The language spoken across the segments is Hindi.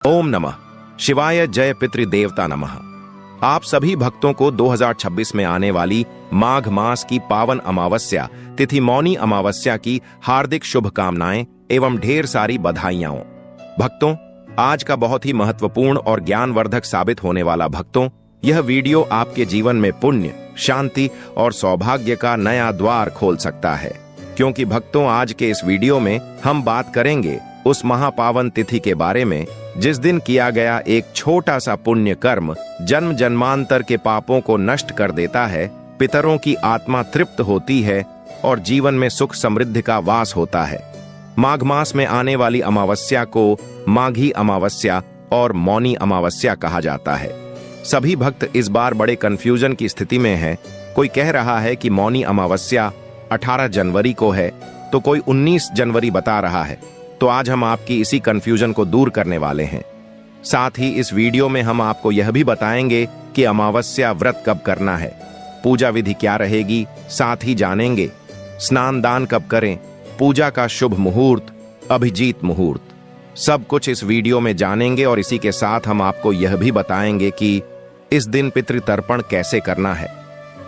ओम नमः शिवाय, जय पितृदेवता नमः। आप सभी भक्तों को 2026 में आने वाली माघ मास की पावन अमावस्या तिथि मौनी अमावस्या की हार्दिक शुभकामनाएं एवं ढेर सारी बधाइयां। भक्तों, आज का बहुत ही महत्वपूर्ण और ज्ञानवर्धक साबित होने वाला भक्तों, यह वीडियो आपके जीवन में पुण्य, शांति और सौभाग्य का नया द्वार खोल सकता है। क्योंकि भक्तों, आज के इस वीडियो में हम बात करेंगे उस महापावन तिथि के बारे में जिस दिन किया गया एक छोटा सा पुण्य कर्म जन्म जन्मांतर के पापों को नष्ट कर देता है, पितरों की आत्मा तृप्त होती है और जीवन में सुख समृद्धि का वास होता है। माघ मास में आने वाली अमावस्या को माघी अमावस्या और मौनी अमावस्या कहा जाता है। सभी भक्त इस बार बड़े कंफ्यूजन की स्थिति में हैं। कोई कह रहा है कि मौनी अमावस्या 18 जनवरी को है, तो कोई 19 जनवरी बता रहा है। तो आज हम आपकी इसी कंफ्यूजन को दूर करने वाले हैं। साथ ही इस वीडियो में हम आपको यह भी बताएंगे कि अमावस्या व्रत कब करना है, पूजा विधि क्या रहेगी, साथ ही जानेंगे स्नान दान कब करें, पूजा का शुभ मुहूर्त, अभिजीत मुहूर्त, सब कुछ इस वीडियो में जानेंगे। और इसी के साथ हम आपको यह भी बताएंगे कि इस दिन पितृतर्पण कैसे करना है,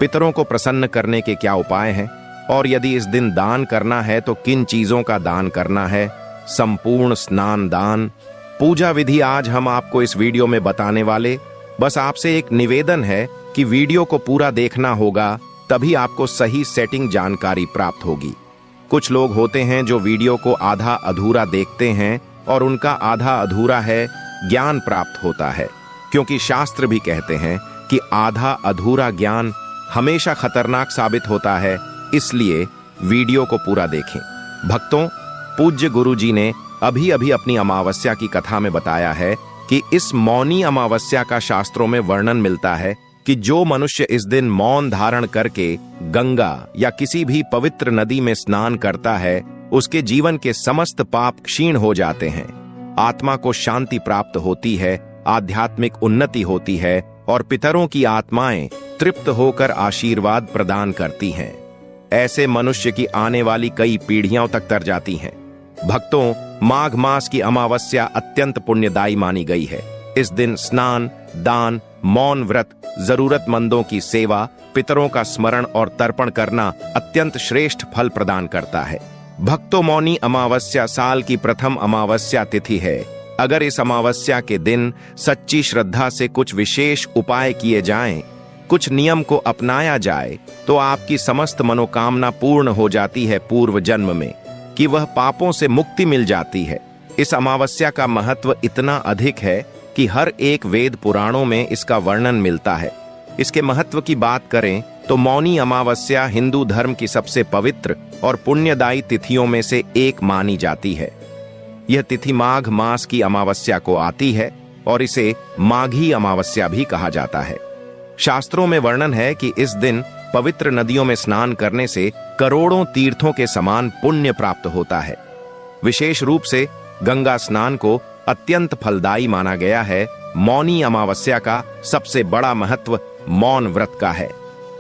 पितरों को प्रसन्न करने के क्या उपाय हैं, और यदि इस दिन दान करना है तो किन चीजों का दान करना है, संपूर्ण स्नान दान, पूजा विधि आज हम आपको इस वीडियो में बताने वाले। बस आपसे एक निवेदन है कि वीडियो को पूरा देखना होगा, तभी आपको सही सेटिंग जानकारी प्राप्त होगी। कुछ लोग होते हैं जो वीडियो को आधा अधूरा देखते हैं और उनका आधा अधूरा है ज्ञान प्राप्त होता है, क्योंकि शास्त्र भी कहते हैं कि आधा अधूरा ज्ञान हमेशा खतरनाक साबित होता है। इसलिए वीडियो को पूरा देखें। भक्तों, पूज्य गुरुजी ने अभी अभी अपनी अमावस्या की कथा में बताया है कि इस मौनी अमावस्या का शास्त्रों में वर्णन मिलता है कि जो मनुष्य इस दिन मौन धारण करके गंगा या किसी भी पवित्र नदी में स्नान करता है, उसके जीवन के समस्त पाप क्षीण हो जाते हैं, आत्मा को शांति प्राप्त होती है, आध्यात्मिक उन्नति होती है और पितरों की आत्माएं तृप्त होकर आशीर्वाद प्रदान करती हैं। ऐसे मनुष्य की आने वाली कई पीढ़ियों तक तर जाती हैं। भक्तों, माघ मास की अमावस्या अत्यंत पुण्यदायी मानी गई है। इस दिन स्नान, दान, मौन व्रत, जरूरतमंदों की सेवा, पितरों का स्मरण और तर्पण करना अत्यंत श्रेष्ठ फल प्रदान करता है। भक्तों, मौनी अमावस्या साल की प्रथम अमावस्या तिथि है। अगर इस अमावस्या के दिन सच्ची श्रद्धा से कुछ विशेष उपाय किए जाएं, कुछ नियम को अपनाया जाए, तो आपकी समस्त मनोकामना पूर्ण हो जाती है पूर्व जन्म में, कि वह पापों से मुक्ति मिल जाती है। इस अमावस्या का महत्व इतना अधिक है कि हर एक वेद पुराणों में इसका वर्णन मिलता है। इसके महत्व की बात करें तो मौनी अमावस्या हिंदू धर्म की सबसे पवित्र और पुण्यदायी तिथियों में से एक मानी जाती है। यह तिथि माघ मास की अमावस्या को आती है और इसे माघी अमावस्या भी कहा जाता है। शास्त्रों में वर्णन है कि इस दिन पवित्र नदियों में स्नान करने से करोड़ों तीर्थों के समान पुण्य प्राप्त होता है। विशेष रूप से गंगा स्नान को अत्यंत फलदायी माना गया है। मौनी अमावस्या का सबसे बड़ा महत्व मौन व्रत का है।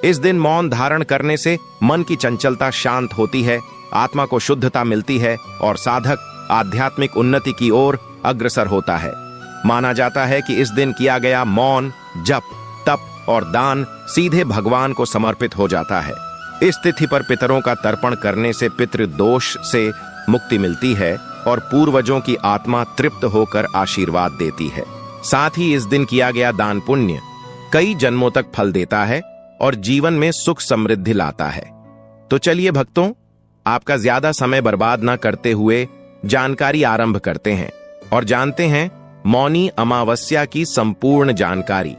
इस दिन मौन धारण करने से मन की चंचलता शांत होती है, आत्मा को शुद्धता मिलती है और साधक आध्यात्मिक उन्नति की ओर अग्रसर होता है। माना जाता है कि इस दिन किया गया मौन, जप, तप और दान सीधे भगवान को समर्पित हो जाता है। इस तिथि पर पितरों का तर्पण करने से पितृदोष से मुक्ति मिलती है और पूर्वजों की आत्मा तृप्त होकर आशीर्वाद देती है। साथ ही इस दिन किया गया दान पुण्य कई जन्मों तक फल देता है और जीवन में सुख समृद्धि लाता है। तो चलिए भक्तों, आपका ज्यादा समय बर्बाद न करते हुए जानकारी आरंभ करते हैं और जानते हैं मौनी अमावस्या की संपूर्ण जानकारी।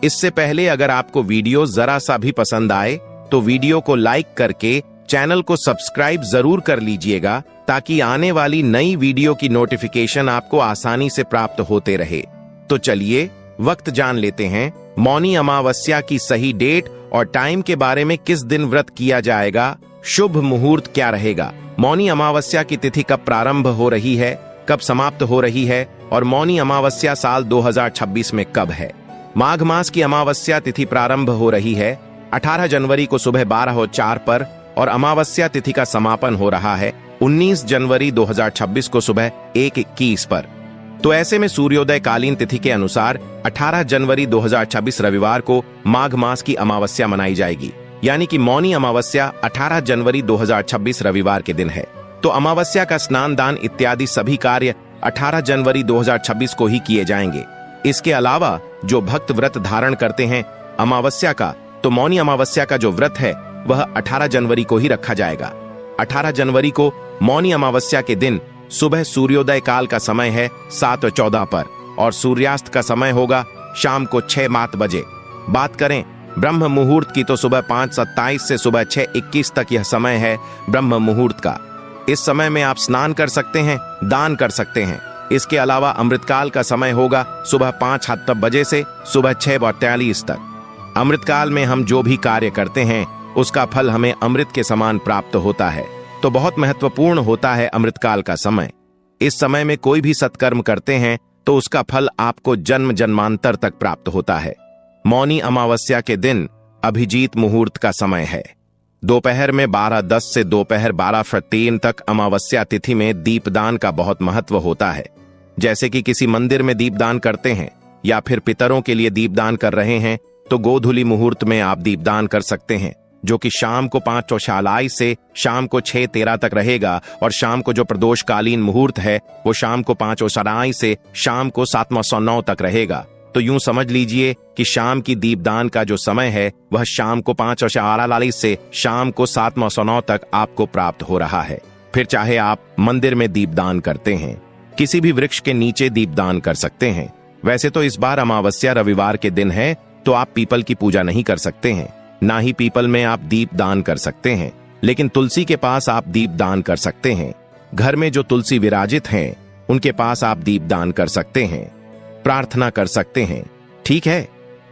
इससे पहले अगर आपको वीडियो जरा सा भी पसंद आए तो वीडियो को लाइक करके चैनल को सब्सक्राइब जरूर कर लीजिएगा, ताकि आने वाली नई वीडियो की नोटिफिकेशन आपको आसानी से प्राप्त होते रहे। तो चलिए वक्त जान लेते हैं मौनी अमावस्या की सही डेट और टाइम के बारे में। किस दिन व्रत किया जाएगा, शुभ मुहूर्त क्या रहेगा, मौनी अमावस्या की तिथि कब प्रारंभ हो रही है, कब समाप्त हो रही है और मौनी अमावस्या साल 2026 में कब है। माघ मास की अमावस्या तिथि प्रारंभ हो रही है 18 जनवरी को सुबह 12:04 पर और अमावस्या तिथि का समापन हो रहा है 19 जनवरी 2026 को सुबह 1:21 पर। तो ऐसे में सूर्योदय कालीन तिथि के अनुसार 18 जनवरी 2026 रविवार को माघ मास की अमावस्या मनाई जाएगी, यानी कि मौनी अमावस्या 18 जनवरी 2026 रविवार के दिन है। तो अमावस्या का स्नान दान इत्यादि सभी कार्य 18 जनवरी 2026 को ही किए जाएंगे। इसके अलावा जो भक्त व्रत धारण करते हैं अमावस्या का, तो मौनी अमावस्या का जो व्रत है वह 18 जनवरी को ही रखा जाएगा। 18 जनवरी को मौनी अमावस्या के दिन सुबह सूर्योदय काल का समय है 7:14 पर और सूर्यास्त का समय होगा शाम को 6 बजे। बात करें ब्रह्म मुहूर्त की तो सुबह 5:27 से सुबह 6:21 तक यह समय है ब्रह्म मुहूर्त का। इस समय में आप स्नान कर सकते हैं, दान कर सकते हैं। इसके अलावा अमृतकाल का समय होगा सुबह 5 बजे से सुबह 6:42 तक। अमृतकाल में हम जो भी कार्य करते हैं उसका फल हमें अमृत के समान प्राप्त होता है, तो बहुत महत्वपूर्ण होता है अमृतकाल का समय। इस समय में कोई भी सत्कर्म करते हैं तो उसका फल आपको जन्म जन्मांतर तक प्राप्त होता है। मौनी अमावस्या के दिन अभिजीत मुहूर्त का समय है। दोपहर में 12:10 से दोपहर 12:03 तक अमावस्या तिथि में दीपदान का बहुत महत्व होता है। जैसे कि किसी मंदिर में दीपदान करते हैं या फिर पितरों के लिए दीपदान कर रहे हैं तो गोधूली मुहूर्त में आप दीपदान कर सकते हैं, जो कि शाम को 5:04 से शाम को 6:13 तक रहेगा। और शाम को जो प्रदोषकालीन मुहूर्त है वो शाम को 5:04 से शाम को 7:09 तक रहेगा। तो यूं समझ लीजिए कि शाम की दीपदान का जो समय है वह शाम को 5:04 से शाम को 7:09 तक आपको प्राप्त हो रहा है। फिर चाहे आप मंदिर में दीपदान करते हैं, किसी भी वृक्ष के नीचे दीपदान कर सकते हैं। वैसे तो इस बार अमावस्या रविवार के दिन है तो आप पीपल की पूजा नहीं कर सकते हैं, ना ही पीपल में आप दीप दान कर सकते हैं, लेकिन तुलसी के पास आप दीप दान कर सकते हैं। घर में जो तुलसी विराजित हैं उनके पास आप दीप दान कर सकते हैं, प्रार्थना कर सकते हैं, ठीक है।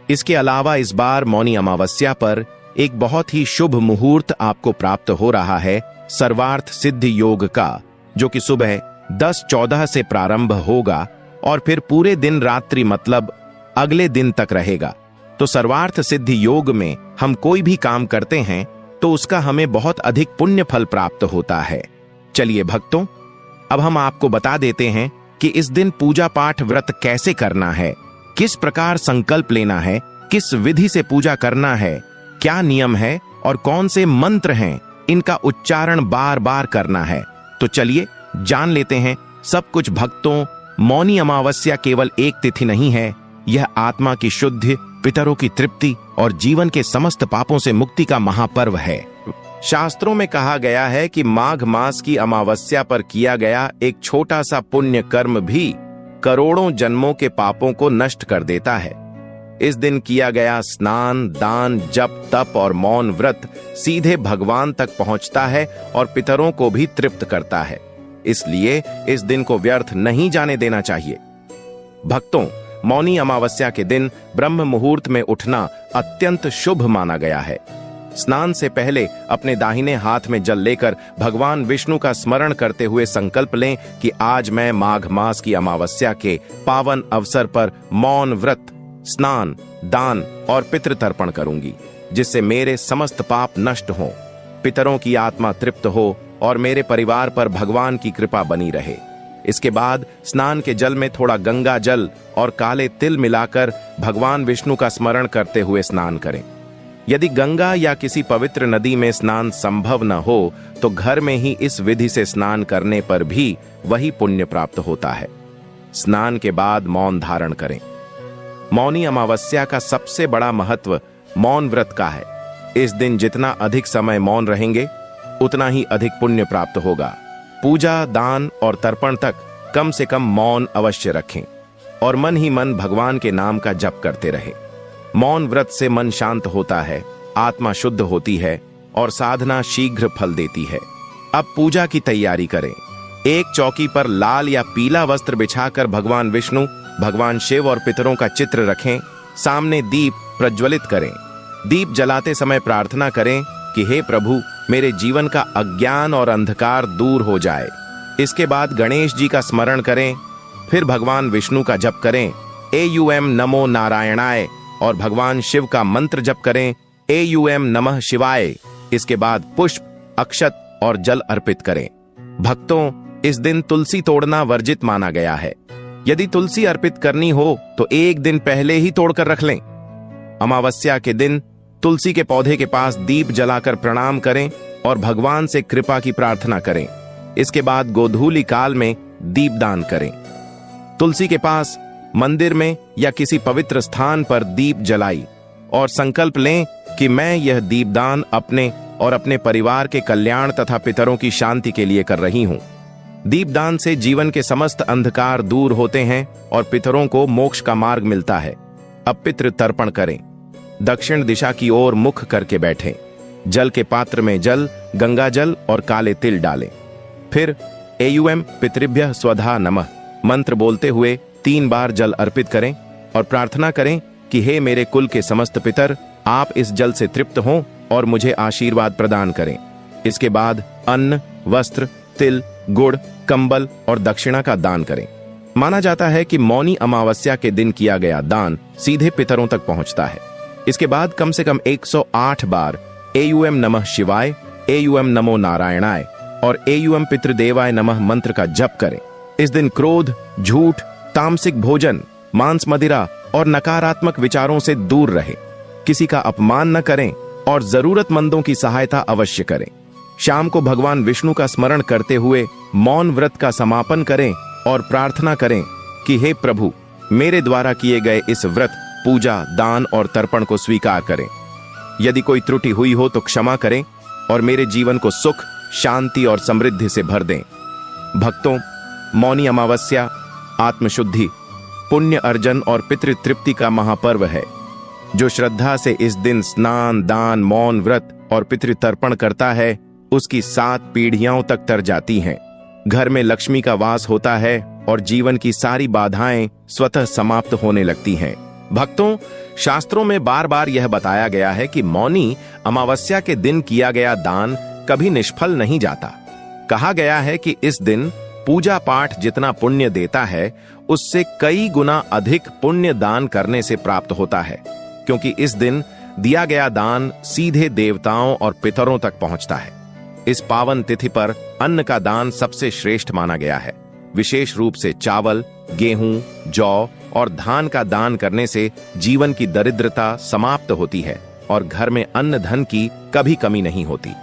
इसके अलावा इस बार मौनी अमावस्या पर एक बहुत ही शुभ मुहूर्त आपको प्राप्त हो रहा है सर्वार्थ सिद्धि योग का, जो कि सुबह 10:14 से प्रारंभ होगा और फिर पूरे दिन रात्रि मतलब अगले दिन तक रहेगा। तो सर्वार्थ सिद्धि योग में हम कोई भी काम करते हैं तो उसका हमें बहुत अधिक पुण्य फल प्राप्त होता है। चलिए भक्तों, अब हम आपको बता देते हैं कि इस दिन पूजा पाठ व्रत कैसे करना है, किस प्रकार संकल्प लेना है, किस विधि से पूजा करना है, क्या नियम है और कौन से मंत्र हैं, इनका उच्चारण बार बार करना है। तो चलिए जान लेते हैं सब कुछ भक्तों। मौनी अमावस्या केवल एक तिथि नहीं है, यह आत्मा की शुद्धि, पितरों की तृप्ति और जीवन के समस्त पापों से मुक्ति का महापर्व है। शास्त्रों में कहा गया है कि माघ मास की अमावस्या पर किया गया एक छोटा सा पुण्य कर्म भी करोड़ों जन्मों के पापों को नष्ट कर देता है। इस दिन किया गया स्नान, दान, जप, तप और मौन व्रत सीधे भगवान तक पहुंचता है और पितरों को भी तृप्त करता है। इसलिए इस दिन को व्यर्थ नहीं जाने देना चाहिए। भक्तों, मौनी अमावस्या के दिन ब्रह्म मुहूर्त में उठना अत्यंत शुभ माना गया है। स्नान से पहले अपने दाहिने हाथ में जल लेकर भगवान विष्णु का स्मरण करते हुए संकल्प लें कि आज मैं माघ मास की अमावस्या के पावन अवसर पर मौन व्रत, स्नान, दान और पितृतर्पण करूंगी, जिससे मेरे समस्त पाप नष्ट हों, पितरों की आत्मा तृप्त हो और मेरे परिवार पर भगवान की कृपा बनी रहे। इसके बाद स्नान के जल में थोड़ा गंगा जल और काले तिल मिलाकर भगवान विष्णु का स्मरण करते हुए स्नान करें। यदि गंगा या किसी पवित्र नदी में स्नान संभव न हो तो घर में ही इस विधि से स्नान करने पर भी वही पुण्य प्राप्त होता है। स्नान के बाद मौन धारण करें। मौनी अमावस्या का सबसे बड़ा महत्व मौन व्रत का है। इस दिन जितना अधिक समय मौन रहेंगे उतना ही अधिक पुण्य प्राप्त होगा। पूजा, दान और तर्पण तक कम से कम मौन अवश्य रखें और मन ही मन भगवान के नाम का जप करते रहे। मौन व्रत से मन शांत होता है, आत्मा शुद्ध होती है और साधना शीघ्र फल देती है। अब पूजा की तैयारी करें। एक चौकी पर लाल या पीला वस्त्र बिछाकर भगवान विष्णु, भगवान शिव और पितरों का चित्र रखें। सामने दीप प्रज्वलित करें। दीप जलाते समय प्रार्थना करें कि हे प्रभु, मेरे जीवन का अज्ञान और अंधकार दूर हो जाए। इसके बाद गणेश जी का स्मरण करें, फिर भगवान विष्णु का जप करें, एयूएम नमो नारायणाय, और भगवान शिव का मंत्र जप करें, एयूएम नमः शिवाय। इसके बाद पुष्प, अक्षत और जल अर्पित करें। भक्तों, इस दिन तुलसी तोड़ना वर्जित माना गया है। यदि तुलसी अर्पित करनी हो तो एक दिन पहले ही तोड़कर रख लें। अमावस्या के दिन तुलसी के पौधे के पास दीप जलाकर प्रणाम करें और भगवान से कृपा की प्रार्थना करें। इसके बाद गोधूली काल में दीपदान करें। तुलसी के पास मंदिर में या किसी पवित्र स्थान पर दीप जलाई और संकल्प लें कि मैं यह दीपदान अपने और अपने परिवार के कल्याण तथा पितरों की शांति के लिए कर रही हूं। दीपदान से जीवन के समस्त अंधकार दूर होते हैं और पितरों को मोक्ष का मार्ग मिलता है। अब पितृ तर्पण करें। दक्षिण दिशा की ओर मुख करके बैठें। जल के पात्र में जल, गंगा जल और काले तिल डालें। फिर एयुएम पितृभ्यः स्वधा नमः मंत्र बोलते हुए 3 बार जल अर्पित करें और प्रार्थना करें कि हे मेरे कुल के समस्त पितर, आप इस जल से तृप्त हों और मुझे आशीर्वाद प्रदान करें। इसके बाद अन्न, वस्त्र, तिल, गुड़, कंबल और दक्षिणा का दान करें। माना जाता है कि मौनी अमावस्या के दिन किया गया दान सीधे पितरों तक पहुंचता है। इसके बाद कम से कम 108 बार एयुएम नमः शिवाय, एयुएम नमो नारायणाय और एयुएम पितृदेवाय नमः मंत्र का जप करें। इस दिन क्रोध, झूठ, तामसिक भोजन, मांस मदिरा और नकारात्मक विचारों से दूर रहें। किसी का अपमान न करें और जरूरतमंदों की सहायता अवश्य करें। शाम को भगवान विष्णु का स्मरण करते हुए मौन व्रत का समापन करें और प्रार्थना करें कि हे प्रभु, मेरे द्वारा किए गए इस व्रत, पूजा, दान और तर्पण को स्वीकार करें। यदि कोई त्रुटि हुई हो तो क्षमा करें और मेरे जीवन को सुख, शांति और समृद्धि से भर दें। भक्तों, मौनी अमावस्या आत्मशुद्धि, पुण्य अर्जन और पितृ तृप्ति का महापर्व है। जो श्रद्धा से इस दिन स्नान, दान, मौन व्रत और पितृ तर्पण करता है, उसकी 7 पीढ़ियों तक तर जाती हैं। घर में लक्ष्मी का वास होता है और जीवन की सारी बाधाएं स्वतः समाप्त होने लगती हैं। भक्तों, शास्त्रों में बार बार यह बताया गया है कि मौनी अमावस्या के दिन किया गया दान कभी निष्फल नहीं जाता। कहा गया है कि इस दिन पूजा पाठ जितना पुण्य देता है, उससे कई गुना अधिक पुण्य दान करने से प्राप्त होता है, क्योंकि इस दिन दिया गया दान सीधे देवताओं और पितरों तक पहुंचता है। इस पावन तिथि पर अन्न का दान सबसे श्रेष्ठ माना गया है। विशेष रूप से चावल, गेहूं, जौ और धान का दान करने से जीवन की दरिद्रता समाप्त होती है और घर में अन्न धन की कभी कमी नहीं होती।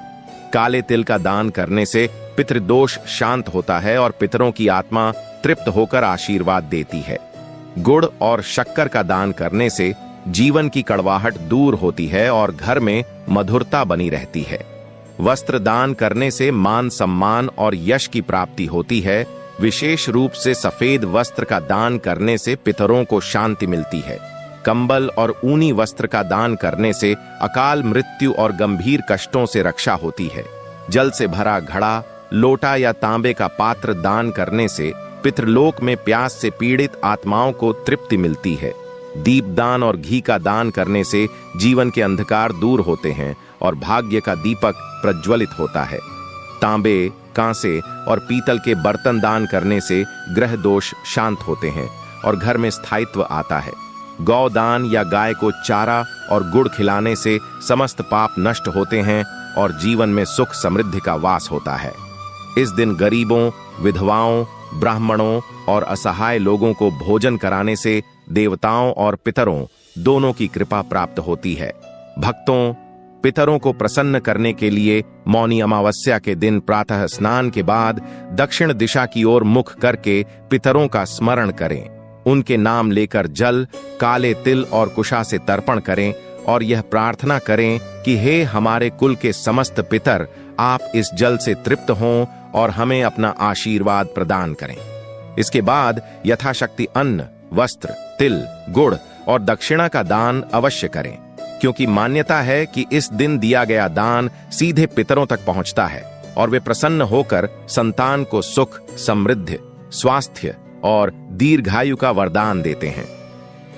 काले तिल का दान करने से पितृदोष शांत होता है और पितरों की आत्मा तृप्त होकर आशीर्वाद देती है। गुड़ और शक्कर का दान करने से जीवन की कड़वाहट दूर होती है और घर में मधुरता बनी रहती है। वस्त्र दान करने से मान सम्मान और यश की प्राप्ति होती है। विशेष रूप से सफेद वस्त्र का दान करने से पितरों को शांति मिलती है। कंबल और ऊनी वस्त्र का दान करने से अकाल मृत्यु और गंभीर कष्टों से रक्षा होती है। जल से भरा घड़ा, लोटा या तांबे का पात्र दान करने से पितृलोक में प्यास से पीड़ित आत्माओं को तृप्ति मिलती है। दीपदान और घी का दान करने से जीवन के अंधकार दूर होते हैं और भाग्य का दीपक प्रज्वलित होता है। तांबे, कांसे और पीतल के बर्तन दान करने से ग्रह दोष शांत होते हैं और घर में स्थायित्व आता है। गौदान या गाय को चारा और गुड़ खिलाने से समस्त पाप नष्ट होते हैं और जीवन में सुख समृद्धि का वास होता है। इस दिन गरीबों, विधवाओं, ब्राह्मणों और असहाय लोगों को भोजन कराने से देवताओं और पितरों दोनों की कृपा प्राप्त होती है। भक्तों, पितरों को प्रसन्न करने के लिए मौनी अमावस्या के दिन प्रातः स्नान के बाद दक्षिण दिशा की ओर मुख करके पितरों का स्मरण करें। उनके नाम लेकर जल, काले तिल और कुशा से तर्पण करें और यह प्रार्थना करें कि हे हमारे कुल के समस्त पितर, आप इस जल से तृप्त हों और हमें अपना आशीर्वाद प्रदान करें। इसके बाद यथाशक्ति अन्न, वस्त्र, तिल, गुड़ और दक्षिणा का दान अवश्य करें, क्योंकि मान्यता है कि इस दिन दिया गया दान सीधे पितरों तक पहुंचता है और वे प्रसन्न होकर संतान को सुख, समृद्धि, स्वास्थ्य और दीर्घायु का वरदान देते हैं।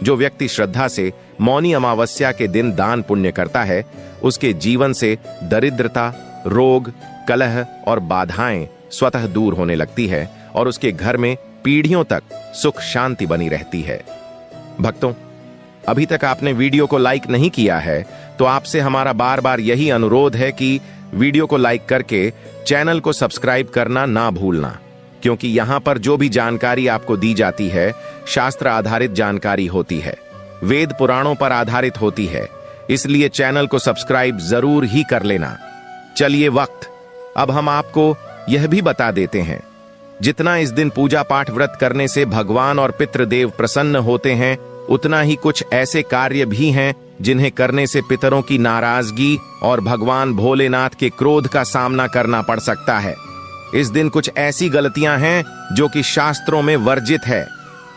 जो व्यक्ति श्रद्धा से मौनी अमावस्या के दिन दान पुण्य करता है, उसके जीवन से दरिद्रता, रोग, कलह और बाधाएं स्वतः दूर होने लगती है और उसके घर में पीढ़ियों तक सुख शांति बनी रहती है। भक्तों, अभी तक आपने वीडियो को लाइक नहीं किया है तो आपसे हमारा बार बार यही अनुरोध है कि वीडियो को लाइक करके चैनल को सब्सक्राइब करना ना भूलना, क्योंकि यहाँ पर जो भी जानकारी आपको दी जाती है शास्त्र आधारित जानकारी होती है, वेद पुराणों पर आधारित होती है, इसलिए चैनल को सब्सक्राइब जरूर ही कर लेना। चलिए वक्त अब हम आपको यह भी बता देते हैं, जितना इस दिन पूजा पाठ व्रत करने से भगवान और पितृदेव प्रसन्न होते हैं, उतना ही कुछ ऐसे कार्य भी हैं जिन्हें करने से पितरों की नाराजगी और भगवान भोलेनाथ के क्रोध का सामना करना पड़ सकता है। इस दिन कुछ ऐसी गलतियां हैं जो कि शास्त्रों में वर्जित है।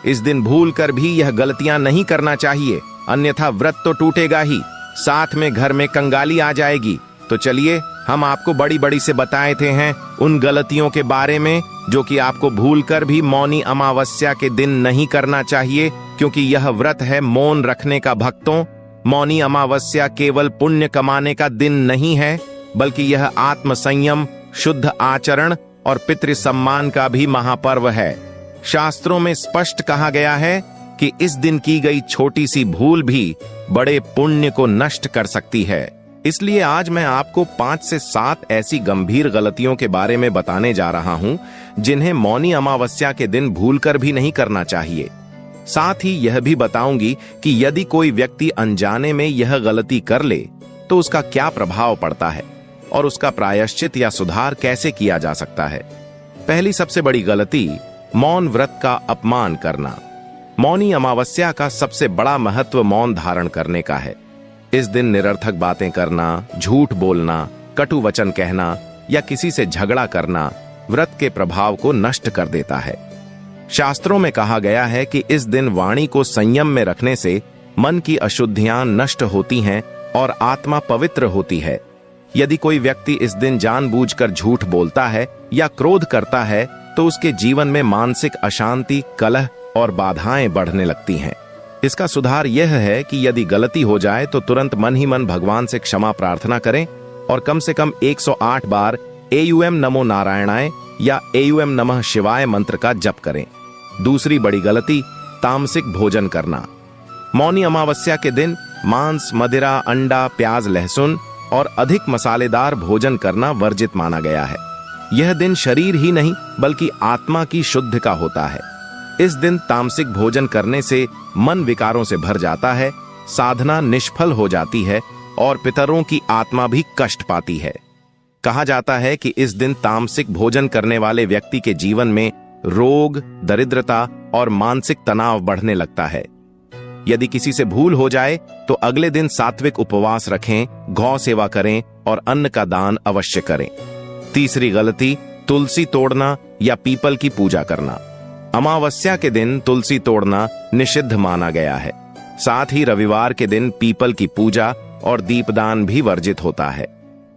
इस दिन भूल कर भी यह गलतियां नहीं करना चाहिए, अन्यथा व्रत तो टूटेगा ही, साथ में घर में कंगाली आ जाएगी। तो चलिए हम आपको बड़ी बड़ी से बताए थे हैं उन गलतियों के बारे में जो कि आपको भूल कर भी मौनी अमावस्या के दिन नहीं करना चाहिए, क्योंकि यह व्रत है मौन रखने का। भक्तों, मौनी अमावस्या केवल पुण्य कमाने का दिन नहीं है, बल्कि यह आत्म संयम, शुद्ध आचरण और पितृ सम्मान का भी महापर्व है। शास्त्रों में स्पष्ट कहा गया है कि इस दिन की गई छोटी सी भूल भी बड़े पुण्य को नष्ट कर सकती है। इसलिए आज मैं आपको 5 से 7 ऐसी गंभीर गलतियों के बारे में बताने जा रहा हूं जिन्हें मौनी अमावस्या के दिन भूलकर भी नहीं करना चाहिए। साथ ही यह भी बताऊंगी कि यदि कोई व्यक्ति अनजाने में यह गलती कर ले तो उसका क्या प्रभाव पड़ता है और उसका प्रायश्चित या सुधार कैसे किया जा सकता है। पहली सबसे बड़ी गलती, मौन व्रत का अपमान करना। मौनी अमावस्या का सबसे बड़ा महत्व मौन धारण करने का है। इस दिन निरर्थक बातें करना, झूठ बोलना, कटु वचन कहना या किसी से झगड़ा करना व्रत के प्रभाव को नष्ट कर देता है। शास्त्रों में कहा गया है कि इस दिन वाणी को संयम में रखने से मन की अशुद्धियां नष्ट होती हैं और आत्मा पवित्र होती है। यदि कोई व्यक्ति इस दिन जानबूझकर झूठ बोलता है या क्रोध करता है तो उसके जीवन में मानसिक अशांति, कलह और बाधाएं बढ़ने लगती हैं। इसका सुधार यह है कि यदि गलती हो जाए तो तुरंत मन ही मन भगवान से क्षमा प्रार्थना करें और कम से कम 108 बार एयुएम नमो नारायणाय या एयुएम नमः शिवाय मंत्र का जप करें। दूसरी बड़ी गलती, तामसिक भोजन करना। मौनी अमावस्या के दिन मांस, मदिरा, अंडा, प्याज, लहसुन और अधिक मसालेदार भोजन करना वर्जित माना गया है। यह दिन शरीर ही नहीं बल्कि आत्मा की शुद्ध का होता है। इस दिन तामसिक भोजन करने से मन विकारों से भर जाता है, साधना निष्फल हो जाती है और पितरों की आत्मा भी कष्ट पाती है। कहा जाता है कि इस दिन तामसिक भोजन करने वाले व्यक्ति के जीवन में रोग, दरिद्रता और मानसिक तनाव बढ़ने लगता है। यदि किसी से भूल हो जाए तो अगले दिन सात्विक उपवास रखें, गौ सेवा करें और अन्न का दान अवश्य करें। तीसरी गलती, तुलसी तोड़ना या पीपल की पूजा करना। अमावस्या के दिन तुलसी तोड़ना निषिद्ध माना गया है। साथ ही रविवार के दिन पीपल की पूजा और दीपदान भी वर्जित होता है।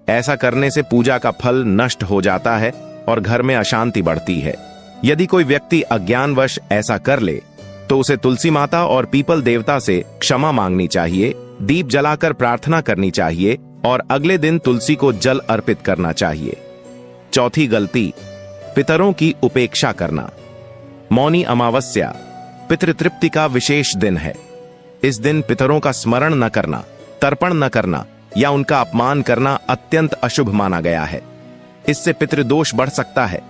ऐसा करने से पूजा का फल नष्ट हो जाता है और घर में अशांति बढ़ती है। यदि कोई व्यक्ति अज्ञानवश ऐसा कर ले तो उसे तुलसी माता और पीपल देवता से क्षमा मांगनी चाहिए, दीप जलाकर प्रार्थना करनी चाहिए और अगले दिन तुलसी को जल अर्पित करना चाहिए। चौथी गलती, पितरों की उपेक्षा करना। मौनी अमावस्या पितृतृप्ति का विशेष दिन है। इस दिन पितरों का स्मरण न करना, तर्पण न करना या उनका अपमान करना अत्यंत अशुभ माना गया है। इससे पितृदोष बढ़ सकता है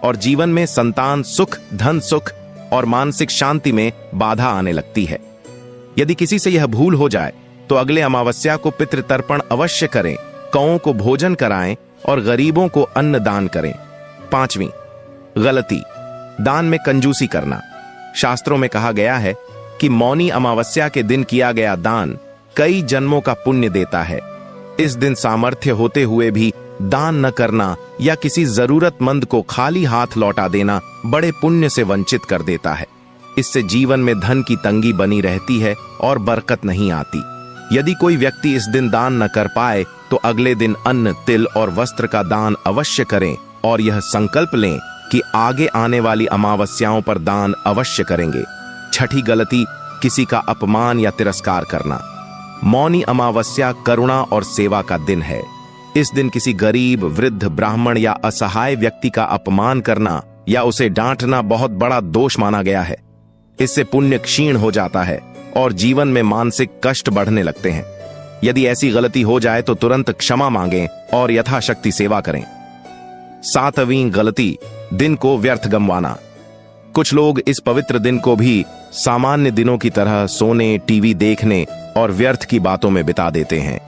और जीवन में संतान सुख, धन सुख और मानसिक शांति में बाधा आने लगती है। यदि किसी से यह भूल हो जाए तो अगले अमावस्या को पितृतर्पण अवश्य करें, कौओं को भोजन कराएं और गरीबों को अन्न दान करें। पांचवी गलती, दान में कंजूसी करना। शास्त्रों में कहा गया है कि मौनी अमावस्या के दिन किया गया दान कई जन्मों का पुण्य देता है। इस दिन सामर्थ्य होते हुए भी दान न करना या किसी जरूरतमंद को खाली हाथ लौटा देना बड़े पुण्य से वंचित कर देता है। इससे जीवन में धन की तंगी बनी रहती है और बरकत नहीं आती। यदि कोई व्यक्ति इस दिन दान न कर पाए तो अगले दिन अन्न, तिल और वस्त्र का दान अवश्य करें और यह संकल्प लें कि आगे आने वाली अमावस्याओं पर दान अवश्य करेंगे। छठी गलती, किसी का अपमान या तिरस्कार करना। मौनी अमावस्या करुणा और सेवा का दिन है। इस दिन किसी गरीब, वृद्ध, ब्राह्मण या असहाय व्यक्ति का अपमान करना या उसे डांटना बहुत बड़ा दोष माना गया है। इससे पुण्य क्षीण हो जाता है और जीवन में मानसिक कष्ट बढ़ने लगते हैं। यदि ऐसी गलती हो जाए तो तुरंत क्षमा मांगें और यथाशक्ति सेवा करें। सातवीं गलती, दिन को व्यर्थ गंवाना। कुछ लोग इस पवित्र दिन को भी सामान्य दिनों की तरह सोने, टीवी देखने और व्यर्थ की बातों में बिता देते हैं।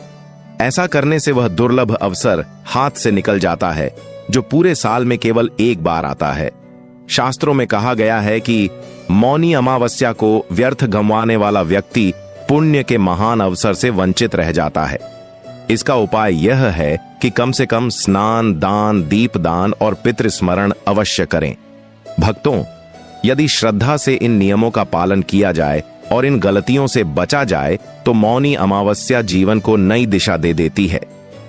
ऐसा करने से वह दुर्लभ अवसर हाथ से निकल जाता है जो पूरे साल में केवल एक बार आता है। शास्त्रों में कहा गया है कि मौनी अमावस्या को व्यर्थ गंवाने वाला व्यक्ति पुण्य के महान अवसर से वंचित रह जाता है। इसका उपाय यह है कि कम से कम स्नान, दान, दीपदान और पितृस्मरण अवश्य करें। भक्तों, यदि श्रद्धा से इन नियमों का पालन किया जाए और इन गलतियों से बचा जाए तो मौनी अमावस्या जीवन को नई दिशा दे देती है।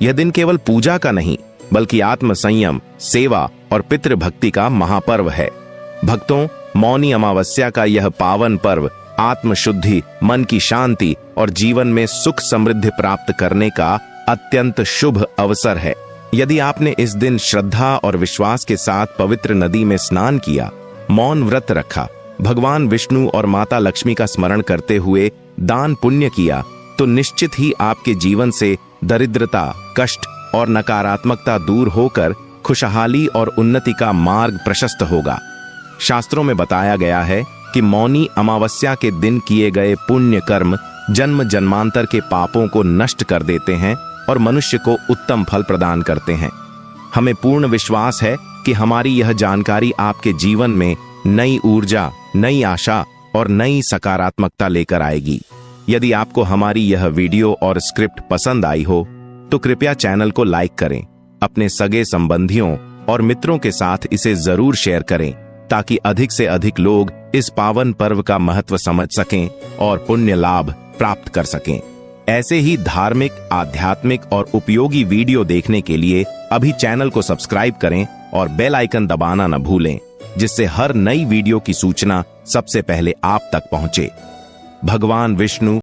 यह दिन केवल पूजा का नहीं बल्कि आत्म संयम, सेवा और पितृभक्ति का महापर्व है। भक्तों, मौनी अमावस्या का यह पावन पर्व आत्मशुद्धि, मन की शांति और जीवन में सुख समृद्धि प्राप्त करने का अत्यंत शुभ अवसर है। यदि आपने इस दिन श्रद्धा और विश्वास के साथ पवित्र नदी में स्नान किया, मौन व्रत रखा, भगवान विष्णु और माता लक्ष्मी का स्मरण करते हुए दान पुण्य किया, तो निश्चित ही आपके जीवन से दरिद्रता, कष्ट और नकारात्मकता दूर होकर खुशहाली और उन्नति का मार्ग प्रशस्त होगा। शास्त्रों में बताया गया है कि मौनी अमावस्या के दिन किए गए पुण्य कर्म जन्म जन्मांतर के पापों को नष्ट कर देते हैं और मनुष्य को उत्तम फल प्रदान करते हैं। हमें पूर्ण विश्वास है कि हमारी यह जानकारी आपके जीवन में नई ऊर्जा, नई आशा और नई सकारात्मकता लेकर आएगी। यदि आपको हमारी यह वीडियो और स्क्रिप्ट पसंद आई हो तो कृपया चैनल को लाइक करें, अपने सगे संबंधियों और मित्रों के साथ इसे जरूर शेयर करें ताकि अधिक से अधिक लोग इस पावन पर्व का महत्व समझ सकें और पुण्य लाभ प्राप्त कर सकें। ऐसे ही धार्मिक, आध्यात्मिक और उपयोगी वीडियो देखने के लिए अभी चैनल को सब्सक्राइब करें और बेल आइकन दबाना न भूलें, जिससे हर नई वीडियो की सूचना सबसे पहले आप तक पहुंचे। भगवान विष्णु